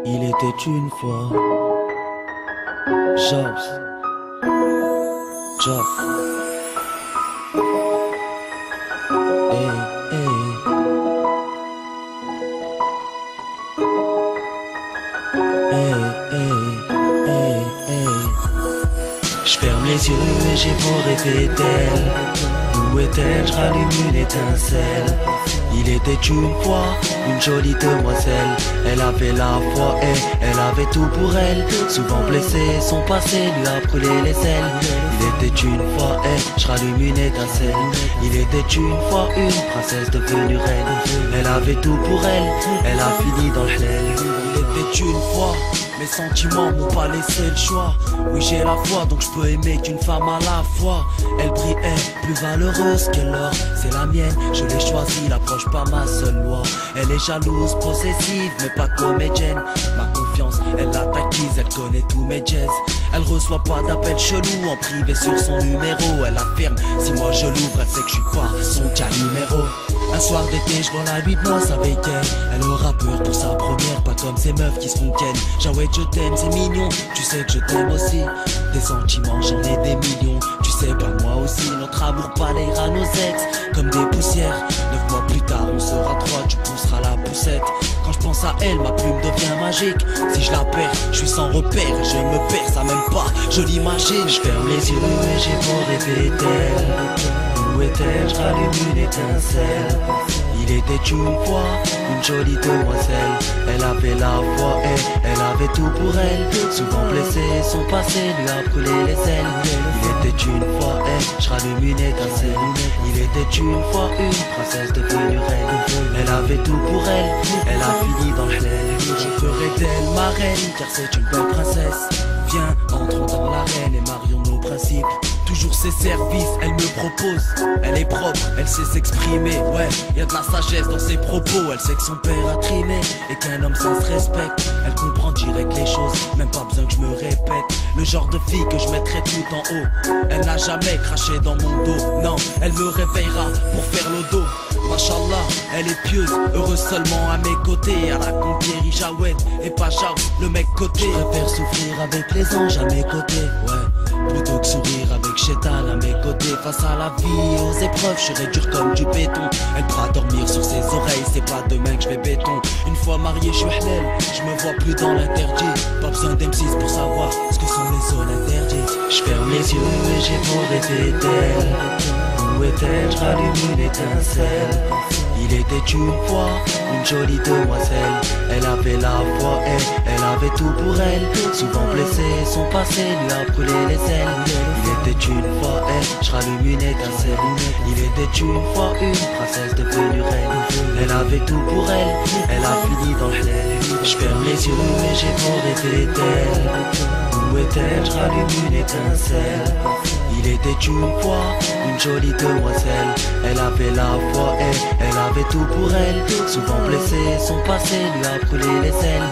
Il était une fois Jobs. Hey, hey. Hey, hey, hey, hey. J'ferme les yeux et j'ai beau rêver d'elle. Où est-elle? J'rallume une étincelle. Il était une fois une jolie demoiselle. Elle avait la foi et elle avait tout pour elle. Souvent blessée, son passé lui a brûlé les ailes. Il était une fois et j'rallume une étincelle. Il était une fois une princesse devenue reine. Elle avait tout pour elle, elle a fini dans le hlel. Il était une fois, mes sentiments m'ont pas laissé le choix. Oui, j'ai la foi, donc je peux aimer qu'une femme à la fois. Elle brille, est plus valeureuse que l'or. C'est la mienne, je l'ai choisie, l'approche pas ma seule loi. Elle est jalouse, possessive, mais pas comédienne. Ma confiance, elle l'a acquise, elle connaît tous mes jazz. Elle reçoit pas d'appel chelou en privé sur son numéro. Elle affirme, si moi je l'ouvre, elle sait que je suis pas son cas numéro. Un soir d'été, je vois la nuit de noces avec elle. Elle aura peur pour sa première, pas comme ces meufs qui se font ken. Jawed, je t'aime, c'est mignon, tu sais que je t'aime aussi. Des sentiments, j'en ai des millions. Tu sais pas, moi aussi, notre amour balayera nos ex comme des poussières. 9 mois plus tard, on sera trois, tu pousseras la poussette. Quand je pense à elle, ma plume devient magique. Si je la perds, je suis sans repère. Je me perds, ça même pas, je l'imagine. Je ferme les yeux et j'ai beau rêver d'elle. Où est-elle? J'rallume une étincelle. Il était une fois une jolie demoiselle. Elle avait la foi et elle avait tout pour elle. Souvent blessée, son passé lui a brûlé les ailes. Il était une fois et j'rallume une étincelle. Il était une fois une princesse devenue reine. Elle avait tout pour elle, elle a fini dans le hlel. Je ferai d'elle ma reine car c'est une belle princesse. Viens, entrons dans l'arène et marions nos principes. Toujours ses services, elle me propose. Elle est propre, elle sait s'exprimer. Ouais, y a de la sagesse dans ses propos. Elle sait que son père a trimé et qu'un homme sans se respecte. Elle comprend direct les choses, même pas besoin que je me répète. Le genre de fille que je mettrai tout en haut. Elle n'a jamais craché dans mon dos. Non, elle me réveillera pour faire le dos. Machallah, elle est pieuse, heureuse seulement à mes côtés. Elle a conquéri Jawed et pas Jaw, le mec côté. Je préfère souffrir avec les anges à mes côtés. Ouais, plutôt que sourire avec Chétal à mes côtés. Face à la vie, aux épreuves, je serai dur comme du béton. Elle pourra dormir sur ses oreilles, c'est pas demain que je vais béton. Une fois marié, je suis halal, je me vois plus dans l'interdit. Pas besoin d'M6 pour savoir ce que sont les zones interdites. Je ferme les yeux et j'ai beau rêver d'elle. Où est-elle? J'rallume une étincelle. Il était une fois une jolie demoiselle. Elle avait la foi et elle avait tout pour elle. Souvent blessée, son passé lui a brûlé les ailes. Il était une fois et j'rallume une étincelle. Il était une fois une princesse devenue reine. Elle avait tout pour elle, elle a fini dans le hlel. J'ferme les yeux et j'ai beau rêver d'elle. Où est-elle? J'rallume une étincelle. Il était une fois une jolie demoiselle. Elle avait la foi et elle avait tout pour elle. Souvent blessée, son passé lui a brûlé les ailes.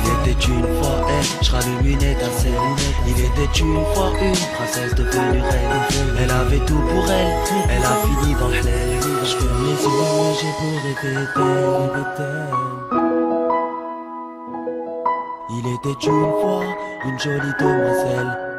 Il était une fois et j'rallume une étincelle. Il était une fois une princesse devenue reine. Elle avait tout pour elle, elle a fini dans le hlel. J'ferme les yeux et j'ai beau rêver d'elle. Il était une fois une jolie demoiselle.